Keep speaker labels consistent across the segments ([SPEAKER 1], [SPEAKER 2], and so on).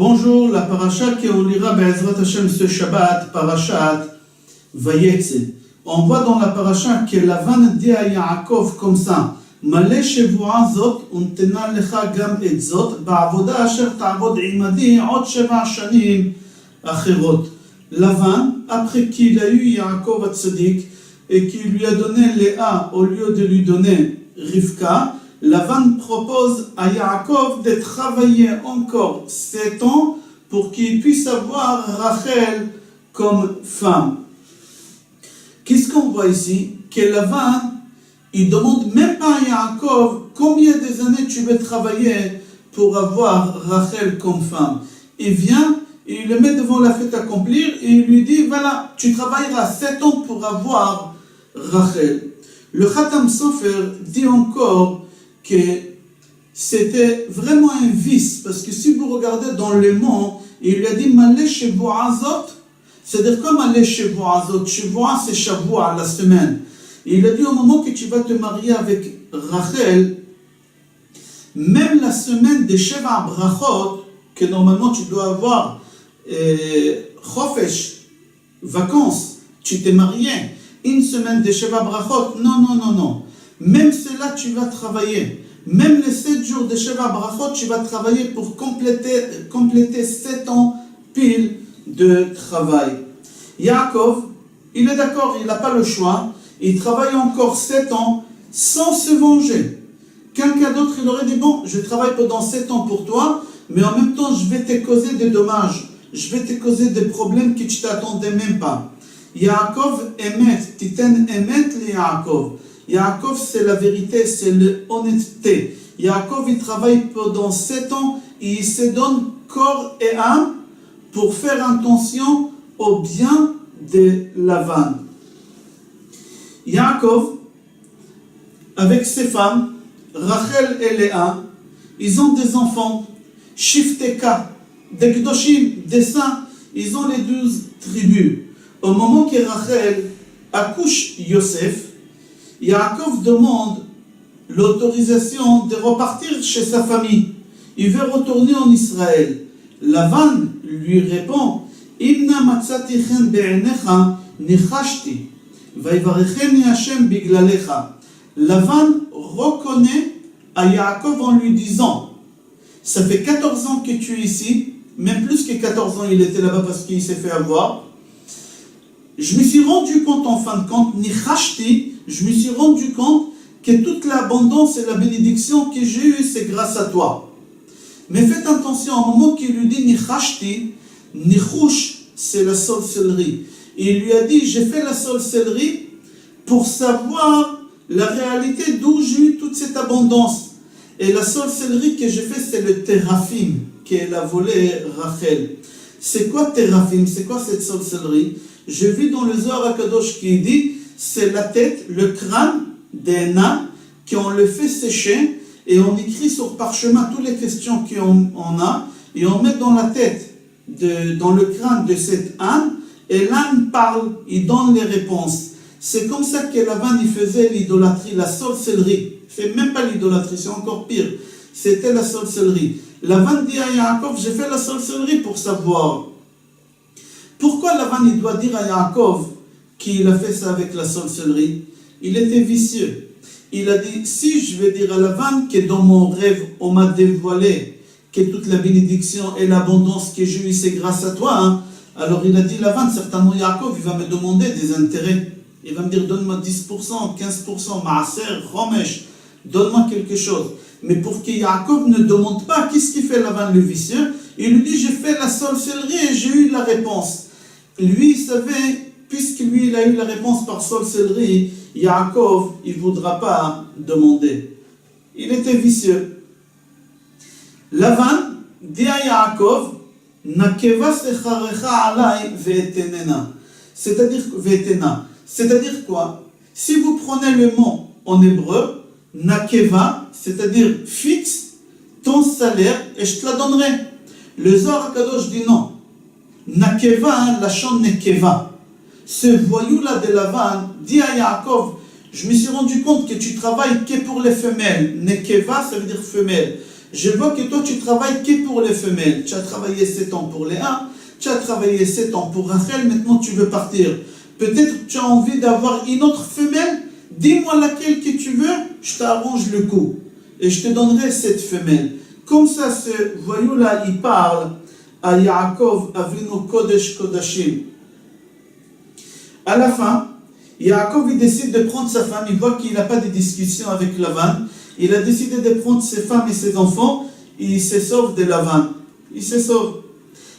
[SPEAKER 1] Bonjour, la paracha qu'on lira Be'ezrat Hashem ce Shabbat, parachat Vayetze. On voit dans la paracha que Lavan dit à Yaakov comme ça: Malé shevuah zot untena lecha gam et zot ba'avoda asher ta'avod imadi od 7 shanim acherot. Lavan, après qu'il a eu Yaakov Atzadik et qu'il lui a donné Léa au lieu de lui donner Rivka, Lavan propose à Yaakov de travailler encore 7 ans pour qu'il puisse avoir Rachel comme femme. Qu'est-ce qu'on voit ici? Que Lavan, il demande même pas à Yaakov combien des années tu veux travailler pour avoir Rachel comme femme. Il vient, il le met devant la fête accomplir et il lui dit: voilà, tu travailleras 7 ans pour avoir Rachel. Le Khatam Sofer dit encore que c'était vraiment un vice, parce que si vous regardez dans le mot, il lui a dit Malé Shevuazot, c'est-à-dire comme Malé Shevuazot, Shevuah c'est Shavua, la semaine. Et il a dit au moment que tu vas te marier avec Rachel, même la semaine des Sheva Brachot, que normalement tu dois avoir Chofesh, vacances, tu t'es marié, une semaine des Sheva Brachot, non. Même cela, tu vas travailler. Même les 7 jours de Sheva Brachot, tu vas travailler pour compléter 7 ans pile de travail. Yaakov, il est d'accord, il n'a pas le choix. Il travaille encore 7 ans sans se venger. Quelqu'un d'autre, il aurait dit: bon, je travaille pendant 7 ans pour toi, mais en même temps, je vais te causer des dommages. Je vais te causer des problèmes que tu ne t'attendais même pas. Yaakov émet, titen émet le Yaakov. Yaakov, c'est la vérité, c'est l'honnêteté. Yaakov, il travaille pendant 7 ans et il se donne corps et âme pour faire attention au bien de Lavan. Yaakov, avec ses femmes, Rachel et Léa, ils ont des enfants, Shifteka, des Kdoshim, des saints, ils ont les 12 tribus. Au moment que Rachel accouche Yosef, Yaakov demande l'autorisation de repartir chez sa famille. Il veut retourner en Israël. Lavan lui répond: Imna matzati chen be'enecha nichashti, vayvarecheni Hashem biglalecha. Lavan reconnaît à Yaakov en lui disant: ça fait 14 ans que tu es ici, même plus que 14 ans il était là-bas parce qu'il s'est fait avoir. Je me suis rendu compte en fin de compte, nichashti, je me suis rendu compte que toute l'abondance et la bénédiction que j'ai eue, c'est grâce à toi. Mais faites attention, au moment qu'il lui dit nichashti, nichouch, c'est la sorcellerie. Et il lui a dit: j'ai fait la sorcellerie pour savoir la réalité d'où j'ai eu toute cette abondance. Et la sorcellerie que j'ai fait, c'est le téraphim, qu'elle a volé Rachel. C'est quoi téraphim? C'est quoi cette sorcellerie? Je vis dans le Zohar HaKadosh qui dit: c'est la tête, le crâne des nains qu'on le fait sécher et on écrit sur parchemin toutes les questions qu'on a et on met dans la tête, dans le crâne de cet âne, et l'âne parle, il donne les réponses. C'est comme ça que Lavan il faisait l'idolâtrie, la sorcellerie. C'est même pas l'idolâtrie, c'est encore pire. C'était la sorcellerie. Lavan dit à Yaakov: j'ai fait la sorcellerie pour savoir. Pourquoi Lavan il doit dire à Yaakov qu'il a fait ça avec la sorcellerie? Il était vicieux. Il a dit: si je vais dire à Lavan que dans mon rêve on m'a dévoilé que toute la bénédiction et l'abondance que j'ai eue c'est grâce à toi, hein. Alors il a dit Lavan, certainement Yaakov il va me demander des intérêts. Il va me dire: donne-moi 10%, 15%, Maaser, Romesh, donne-moi quelque chose. Mais pour que Yaakov ne demande pas, qu'est-ce qu'il fait Lavan le vicieux? Il lui dit: j'ai fait la sorcellerie et j'ai eu la réponse. Lui, il savait, puisque lui, il a eu la réponse par sorcellerie, Yaakov, il ne voudra pas demander. Il était vicieux. Lavan dit à Yaakov: Nakeva secharecha alai ve'etenena. C'est-à-dire quoi? Si vous prenez le mot en hébreu, Nakeva, c'est-à-dire fixe ton salaire et je te la donnerai. Le Zohar HaKadosh dit non. Nakeva, la chante Nekeva. Ce voyou-là de Lavan dit à Yaakov: je me suis rendu compte que tu travailles que pour les femelles. Nekeva, ça veut dire femelle. Je vois que toi, tu travailles que pour les femelles. Tu as travaillé 7 ans pour Léa, tu as travaillé 7 ans pour Rachel, maintenant tu veux partir. Peut-être tu as envie d'avoir une autre femelle, dis-moi laquelle que tu veux, je t'arrange le coup. Et je te donnerai cette femelle. Comme ça, ce voyou-là, il parle à Yaakov Avinu Kodesh Kodashim. À la fin, Yaakov il décide de prendre sa femme, il voit qu'il n'a pas de discussion avec Lavan, il a décidé de prendre ses femmes et ses enfants, et il se sauve de Lavan. Il se sauve.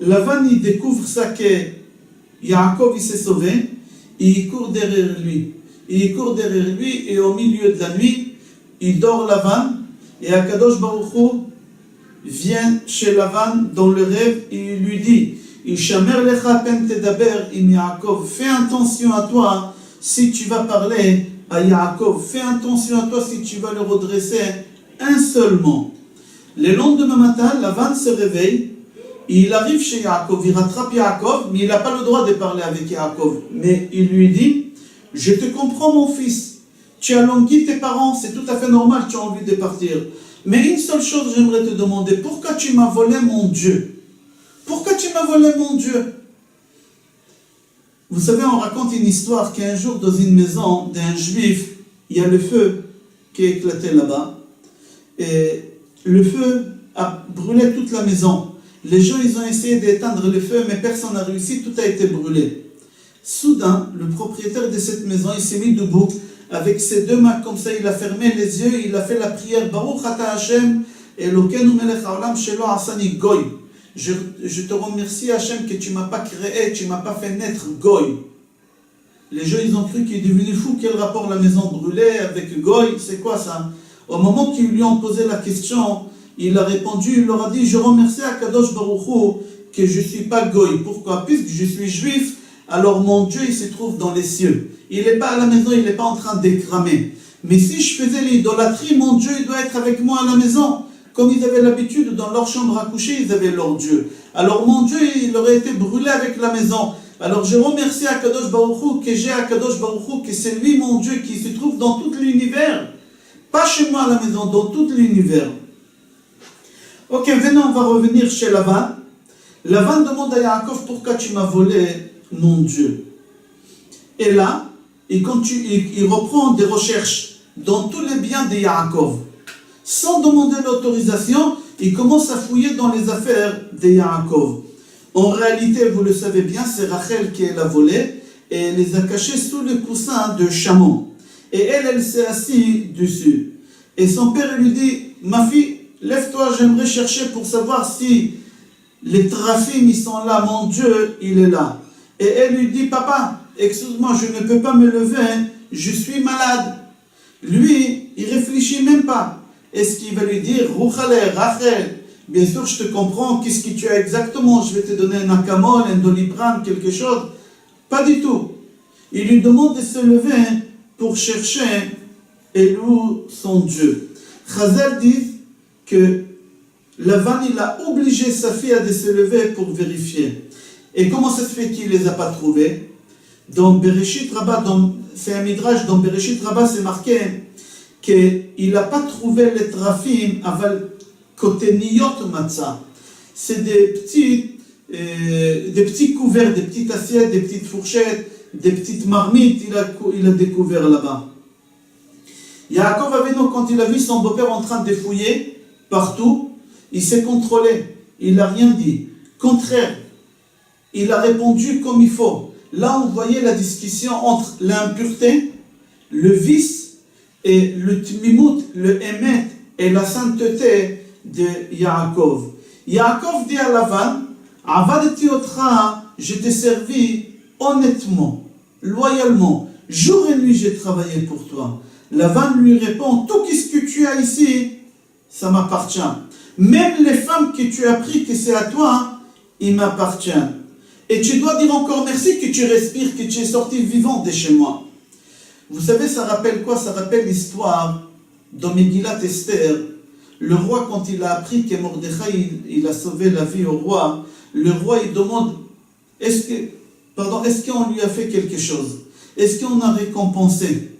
[SPEAKER 1] Lavan il découvre ça que Yaakov il s'est sauvé, et il court derrière lui. Il court derrière lui, et au milieu de la nuit, il dort Lavan, et Akadosh Baruch Hu vient chez Lavan dans le rêve, et il lui dit, Ishamer lecha pen tedaber im Yaakov, fais attention à toi si tu vas parler à Yaakov, fais attention à toi si tu vas le redresser un seul mot. Le lendemain matin, Lavan se réveille, il arrive chez Yaakov, il rattrape Yaakov, mais il n'a pas le droit de parler avec Yaakov. Mais il lui dit, je te comprends mon fils, tu as langui tes parents, c'est tout à fait normal, tu as envie de partir. Mais une seule chose, j'aimerais te demander, pourquoi tu m'as volé mon Dieu? Pourquoi tu m'as volé mon Dieu? Vous savez, on raconte une histoire qu'un jour, dans une maison d'un juif, il y a le feu qui a éclaté là-bas. Et le feu a brûlé toute la maison. Les gens, ils ont essayé d'éteindre le feu, mais personne n'a réussi, tout a été brûlé. Soudain, le propriétaire de cette maison, il s'est mis debout, avec ses deux mains comme ça, il a fermé les yeux, il a fait la prière, Baruch ata Hashem, Elokeinu melech haolam shelo asani goy. Je te remercie Hachem que tu ne m'as pas créé, tu ne m'as pas fait naître Goy. Les gens ils ont cru qu'il est devenu fou, quel rapport la maison brûlée avec Goy, c'est quoi ça? Au moment qu'ils lui ont posé la question, il a répondu, il leur a dit, je remercie Akadosh Baruch Hu que je ne suis pas Goy. Pourquoi? Puisque je suis juif, alors mon Dieu il se trouve dans les cieux. Il n'est pas à la maison, il n'est pas en train d'écramer. Mais si je faisais l'idolâtrie, mon Dieu il doit être avec moi à la maison. Comme ils avaient l'habitude, dans leur chambre à coucher, ils avaient leur Dieu. Alors mon Dieu, il aurait été brûlé avec la maison. Alors je remercie Akadosh Baruch Hu, que j'ai Akadosh Baruch Hu, que c'est lui mon Dieu qui se trouve dans tout l'univers. Pas chez moi à la maison, dans tout l'univers. Ok, maintenant on va revenir chez Lavan. Lavan demande à Yaakov, pourquoi tu m'as volé mon Dieu? Et là, il reprend des recherches dans tous les biens de Yaakov. Sans demander l'autorisation, il commence à fouiller dans les affaires de Yaakov. En réalité, vous le savez bien, c'est Rachel qui l'a volé et elle les a cachés sous le coussin de Chamon. Et elle s'est assise dessus. Et son père lui dit, ma fille, lève-toi, j'aimerais chercher pour savoir si les trafims ils sont là, mon Dieu, il est là. Et elle lui dit, papa, excuse-moi, je ne peux pas me lever, je suis malade. Lui, il réfléchit même pas. Est-ce qu'il va lui dire, Rouchale, Rachel, bien sûr je te comprends, qu'est-ce que tu as exactement, je vais te donner un acamol, un doliprane, quelque chose. Pas du tout. Il lui demande de se lever pour chercher et louer son Dieu. Chazal dit que Lavan il a obligé sa fille à de se lever pour vérifier. Et comment ça se fait qu'il ne les a pas trouvés? Dans Bereshit Rabbah, c'est un midrash, dans Bereshit Rabbah c'est marqué qu'il n'a pas trouvé les trafim aval côté niyot matzah. C'est des petits couverts, des petites assiettes, des petites fourchettes, des petites marmites, il a découvert là-bas. Yaakov Avinu, quand il a vu son beau-père en train de fouiller partout, il s'est contrôlé, il n'a rien dit. Contraire, il a répondu comme il faut. Là, on voyait la discussion entre l'impureté, le vice, et le tmimout, le émet et la sainteté de Yaakov. Yaakov dit à Lavan, Avadeti otra, je t'ai servi honnêtement, loyalement, jour et nuit j'ai travaillé pour toi. Lavan lui répond, tout ce que tu as ici, ça m'appartient. Même les femmes que tu as pris, que c'est à toi, il m'appartient. Et tu dois dire encore merci que tu respires, que tu es sorti vivant de chez moi. Vous savez, ça rappelle quoi? Ça rappelle l'histoire dans Megillat Esther. Le roi, quand il a appris que Mordechai, il a sauvé la vie au roi, le roi, il demande, est-ce qu'on lui a fait quelque chose? Est-ce qu'on a récompensé?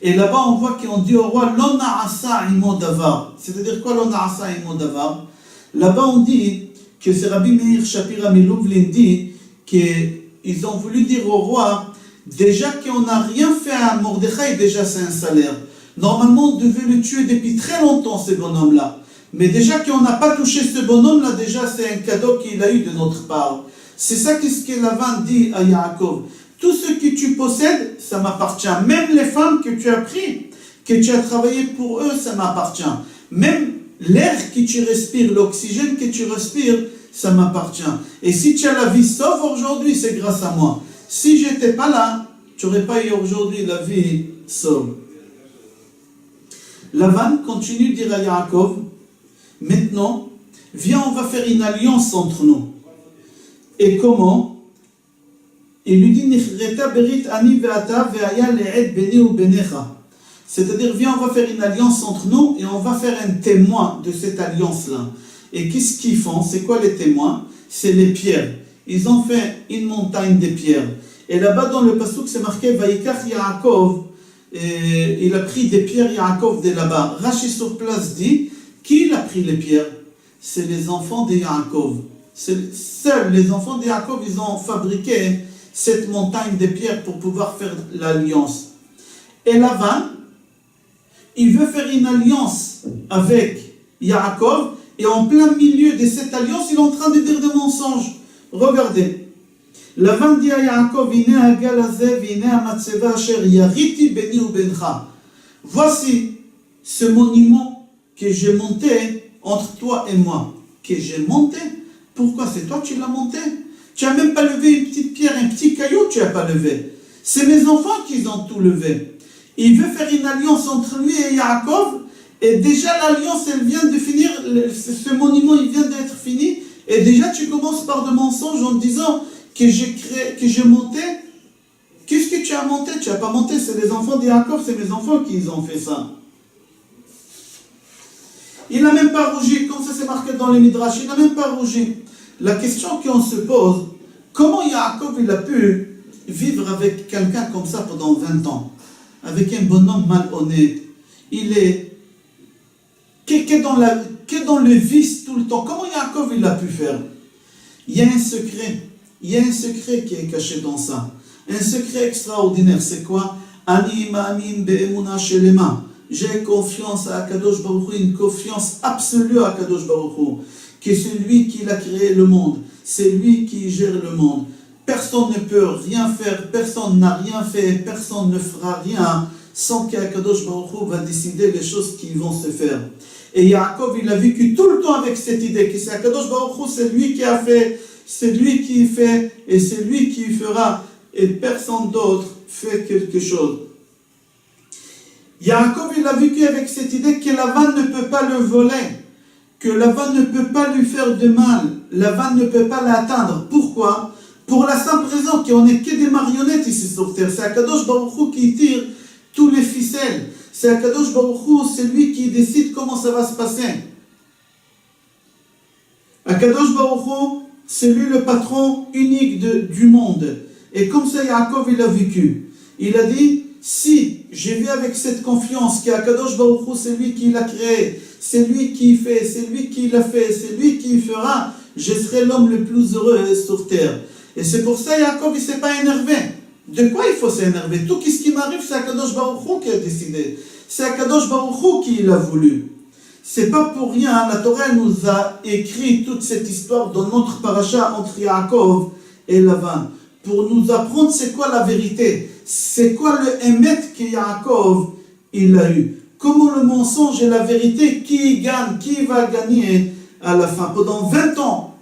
[SPEAKER 1] Et là-bas, on voit qu'on dit au roi, Lo na'asa imo davar. C'est-à-dire quoi, Lo na'asa imo davar? Là-bas, on dit que c'est Rabbi Meir Shapira Milouvlin dit qu'ils ont voulu dire au roi, déjà qu'on n'a rien fait à Mordechai, déjà c'est un salaire. Normalement, on devait le tuer depuis très longtemps, ce bonhomme-là. Mais déjà qu'on n'a pas touché ce bonhomme-là, déjà c'est un cadeau qu'il a eu de notre part. C'est ça qu'est-ce que Lavan dit à Yaakov. Tout ce que tu possèdes, ça m'appartient. Même les femmes que tu as pris, que tu as travaillé pour eux, ça m'appartient. Même l'air que tu respires, l'oxygène que tu respires, ça m'appartient. Et si tu as la vie sauve aujourd'hui, c'est grâce à moi. Si je n'étais pas là, tu n'aurais pas eu aujourd'hui la vie sauve. Lavan continue de dire à Yaakov, maintenant, viens, on va faire une alliance entre nous. Et comment? Il lui dit, c'est-à-dire, viens, on va faire une alliance entre nous et on va faire un témoin de cette alliance-là. Et qu'est-ce qu'ils font? C'est quoi les témoins? C'est les pierres. Ils ont fait une montagne de pierres. Et là-bas, dans le passouk, c'est marqué, Vaikach Yaakov, et il a pris des pierres Yaakov de là-bas. Rashi sur place dit, qui a pris les pierres? C'est les enfants de Yaakov. Seuls les enfants de Yaakov, ils ont fabriqué cette montagne de pierres pour pouvoir faire l'alliance. Et Lavan, il veut faire une alliance avec Yaakov, et en plein milieu de cette alliance, il est en train de dire des mensonges. Regardez. Lavan dit à Yaakov, voici ce monument que j'ai monté entre toi et moi. Que j'ai monté? Pourquoi? C'est toi qui l'as monté? Tu n'as même pas levé une petite pierre, un petit caillou, tu n'as pas levé. C'est mes enfants qui ont tout levé. Il veut faire une alliance entre lui et Yaakov, et déjà l'alliance, elle vient de finir, ce monument, il vient d'être fini, et déjà tu commences par des mensonges en disant que j'ai monté. Qu'est-ce que tu as monté? Tu n'as pas monté, c'est les enfants de Yaakov, c'est mes enfants qui ont fait ça. Il n'a même pas rougi, comme ça c'est marqué dans les Midrash, il n'a même pas rougi. La question qu'on se pose, comment Yaakov il a pu vivre avec quelqu'un comme ça pendant 20 ans? Avec un bonhomme malhonnête. Il est que dans le vice tout le temps. Comment Yaakov il a pu faire? Il y a un secret. Il y a un secret qui est caché dans ça. Un secret extraordinaire. C'est quoi? Ani ma'amin be'emuna shelema. J'ai confiance à Akadosh Baruch Hu, une confiance absolue à Akadosh Baruch Hu, que c'est lui qui a créé le monde, c'est lui qui gère le monde. Personne ne peut rien faire, personne n'a rien fait, personne ne fera rien sans qu'Akadosh Baruch Hu va décider les choses qui vont se faire. Et Yaakov, il a vécu tout le temps avec cette idée que c'est Akadosh Baruch Hu, c'est lui qui a fait, c'est lui qui fait et c'est lui qui fera, et personne d'autre fait quelque chose. Yaakov, il a vécu avec cette idée que Lavan ne peut pas le voler, que Lavan ne peut pas lui faire de mal, Lavan ne peut pas l'atteindre. Pourquoi? Pour la simple raison qu'on n'est que des marionnettes ici sur terre. C'est Akadosh Baruch Hu qui tire tous les ficelles. C'est Akadosh Baruch Hu, c'est lui qui décide comment ça va se passer. Akadosh Baruch Hu, c'est lui le patron unique du monde. Et comme ça, Yaakov, il a vécu. Il a dit, si je vis avec cette confiance qu'Akadosh Baruch Hu, c'est lui qui l'a créé, c'est lui qui fait, c'est lui qui l'a fait, c'est lui qui fera, je serai l'homme le plus heureux sur terre. Et c'est pour ça Yaakov, il ne s'est pas énervé. De quoi il faut s'énerver? Tout ce qui m'arrive, c'est Akadosh Baruch Hu qui a décidé. C'est Akadosh Baruch Hu qui l'a voulu. C'est pas pour rien, la Torah nous a écrit toute cette histoire dans notre paracha entre Yaakov et Lavan. Pour nous apprendre c'est quoi la vérité. C'est quoi le émet que Yaakov il a eu. Comment le mensonge et la vérité, qui gagne, qui va gagner à la fin. Pendant 20 ans,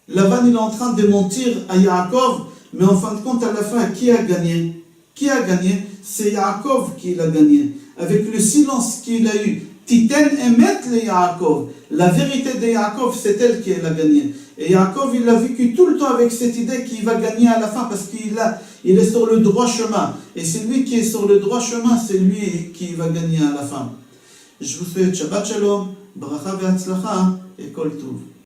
[SPEAKER 1] Lavan il est en train de mentir à Yaakov, mais en fin de compte, à la fin, qui a gagné? Qui a gagné? C'est Yaakov qui l'a gagné. Avec le silence qu'il a eu. Titen emet le Yaakov. La vérité de Yaakov, c'est elle qui l'a gagné. Et Yaakov, il a vécu tout le temps avec cette idée qu'il va gagner à la fin parce qu'il est sur le droit chemin. Et c'est lui qui est sur le droit chemin, c'est lui qui va gagner à la fin. Je vous souhaite Shabbat Shalom, Bracha ve'Hatzlacha et Kol Tov.